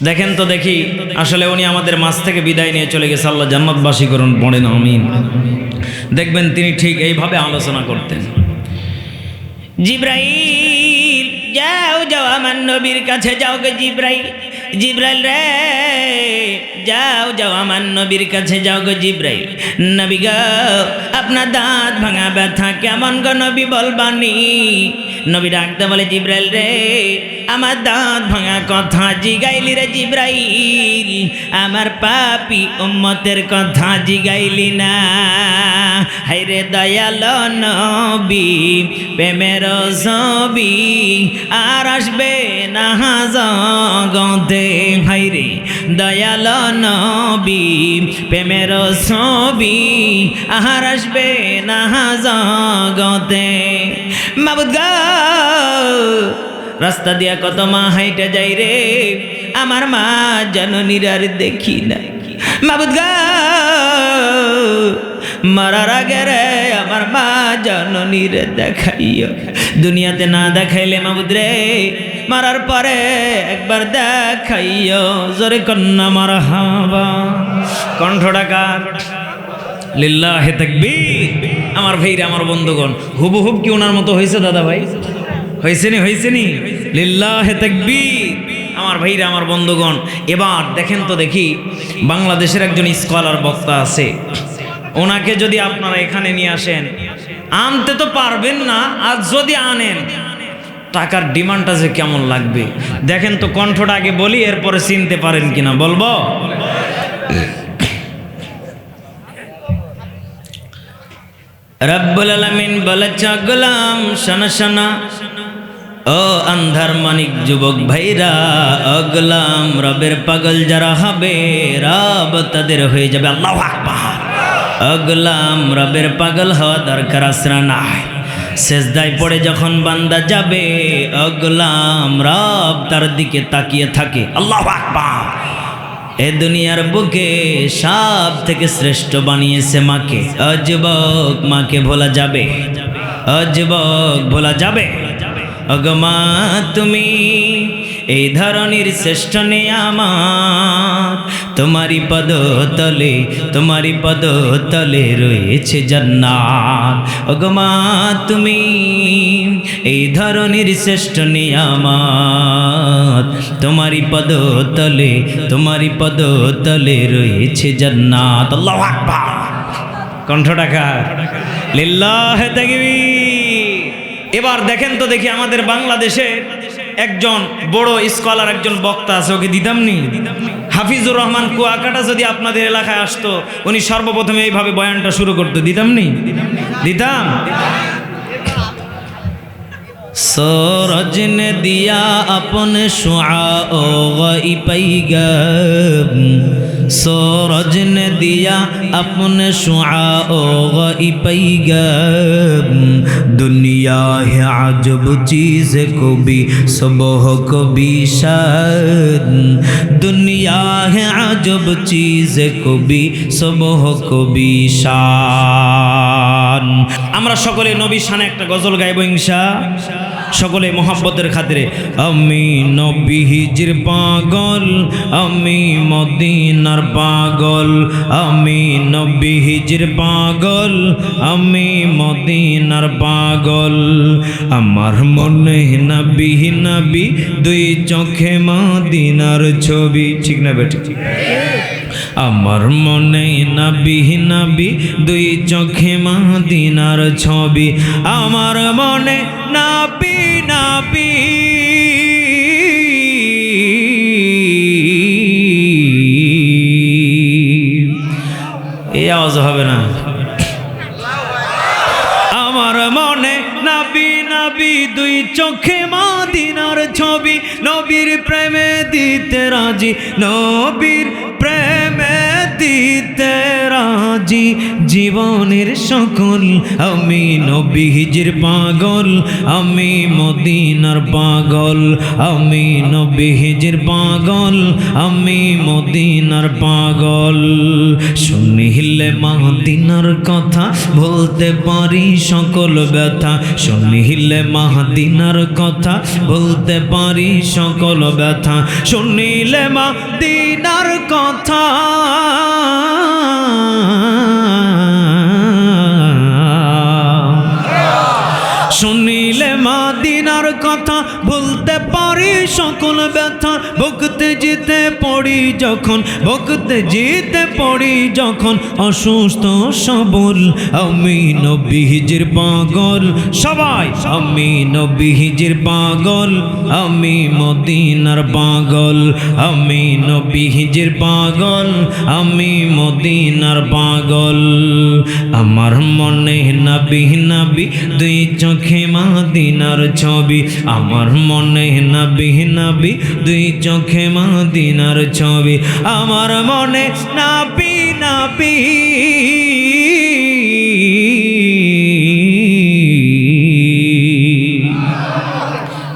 দেখেন তো দেখি আসলে উনি আমাদের মাঝ থেকে বিদায় নিয়ে চলে গেছে, আল্লাহ জান্নাতবাসী করুন, পড়েন আমিন। দেখবেন তিনি ঠিক এইভাবে আলোচনা করতেন, জিব্রাইল যাও যাও আমার নবীর কাছে যাও গে জিব্রাইল, জিব্রাইল রে যাও যাও আমার নবীর কাছে যাও গো জিব্রাইল। নবী গো আপনার দাঁত ভাঙা ব্যথা কেমন গো নবী বলবানি। নবী ডাকতে বলে জিব্রাইল রে আমার দাঁত ভাঙা কথা জিগাইলি রে জিব্রাইল, আমার পাপী উম্মতের কথা জিগাইলি না। হায়রে দয়াল নবী প্রেমের ছবি আর আসবে না জগতে। হায়রে দয়াল নবী প্রেমের ছবি আর আসবে না জগতে। মাবুদ গো রাস্তা দিয়া কত মা হাইটা যাই রে, আমার মা জননীর আর দেখি না। মাবুদ গো মারার আগে রে আমার মা জননীর দেখাইও, দুনিয়াতে না দেখাইলে মাবুদ রে মারার পরে একবার দেখাইও। জোরে কন্যা মারহাবা, কণ্ঠটা কার? লিল্লাহে তাকবীর। আমার ভাইরা আমার বন্ধুগণ, হুবহুব কি ওনার মতো হয়েছে দাদা ভাই? হয়েছে নি? হয়েছে নি? লিল্লাহে তাকবীর। আমার ভাইরা আমার বন্ধুগণ, এবার দেখেন তো দেখি বাংলাদেশের একজন স্কলার বক্তা আছে, ওনাকে যদি আপনারা এখানে নিয়ে আসেন, আনতে তো পারবেন না, আর যদি আনেন টাকার ডিমান্ডটা যে কেমন লাগবে দেখেন তো। কণ্ঠটা আগে বলি, এরপরে চিনতে পারেন কিনা বলবো। রব্বুল আলামিন বলেছে গোলাম শোনা শোনা, ও আন্ধার মানিক যুবক ভাইরা, ও গোলাম রবের পাগল যারা হবে রব তাদের হয়ে যাবে। আল্লাহু আকবার। ও গোলাম রবের পাগল হওয়া দরকার আসরা নাই, সেজদায় পড়ে যখন বান্দা যাবে ও গোলাম রব তার দিকে তাকিয়ে থাকে। আল্লাহু আকবার। এ দুনিয়ার বুকে সব থেকে শ্রেষ্ঠ বানিয়েছে মাকে। ও যুবক মাকে ভোলা যাবে? ও যুবক ভোলা যাবে? ও গো মা তুমি এই ধরনের শ্রেষ্ঠ নিয়ামত, তোমারই পদতলে, তোমারই পদতলে রয়েছে জান্নাত। ও গো মা তুমি এই ধরনের শ্রেষ্ঠ নিয়ামত, তোমারই পদতলে, তোমারই পদতলে রয়েছে জান্নাত। আল্লাহু আকবার। কণ্ঠটা কার? লিল্লাহে তাকবীর। এবার দেখেন তো দেখি আমাদের বাংলাদেশে একজন বড় স্কলার, একজন বক্তা আছে, ওকে দিতাম নি? হাফিজুর রহমান কুয়াকাটা যদি আপনাদের এলাকায় আসতো, উনি সর্বপ্রথমে এইভাবে বয়ানটা শুরু করতো, দিতাম নি? দিতাম। सूरज ने दिया अपने शुआओ गई पैगम, सूरज ने दिया अपने शुआओ गई पैगम, दुनिया है अजब चीज़ को भी सुबह को भी शान, दुनिया है अजब चीज़ को भी सुबह को भी शान। আমরা সকলে নবীর শানে একটা গজল গাইবো ইনশাআল্লাহ, সকলে মোহাব্বতের খাতিরে। আমি নবীজির পাগল, আমি মদিনার পাগল, আমি নবীজির পাগল, আমি মদিনার পাগল, আমার মনে নবী নবী দুই চোখে মদিনার ছবি। ঠিক না বেটা? আমার মনে নবী নবী দুই চোখে মদিনার ছবি, আমার মনে নবী নবী এই আওয়াজ হবে না। আমার মনে নবী নবী দুই চোখে মদিনার ছবি, নবীর প্রেমে দিতে রাজি, নবীর প্রেমে দিতে রাজি জীবনের সকল। আমি নবীজির পাগল, আমি মদিনার পাগল, আমি নবীজির পাগল, আমি মদিনার পাগল। শুনিলে মদিনার কথা বলতে পারি সকল ব্যথা, শুনিলে মদিনার কথা বলতে পারি সকল ব্যথা, শুনিলে মদিনার কথা শুনিলে মদিনার কথা বলতে পারি সকল ব্যথা। ভক্তে জিতে পড়ি যখন, ভক্তে জিতে পড়ি যখন অসুস্থ সবল। আমি নবীজির পাগল, সবাই আমি নবীজির পাগল, আমি মদিনার পাগল, আমি নবীজির পাগল, আমি মদিনার পাগল। আমার মনে নবী নবী দুই চোখে মদিনার ছবি, আমার মনে নবী নবী দুই চোখে মদিনার ছবি, আমার মনে নবী নবী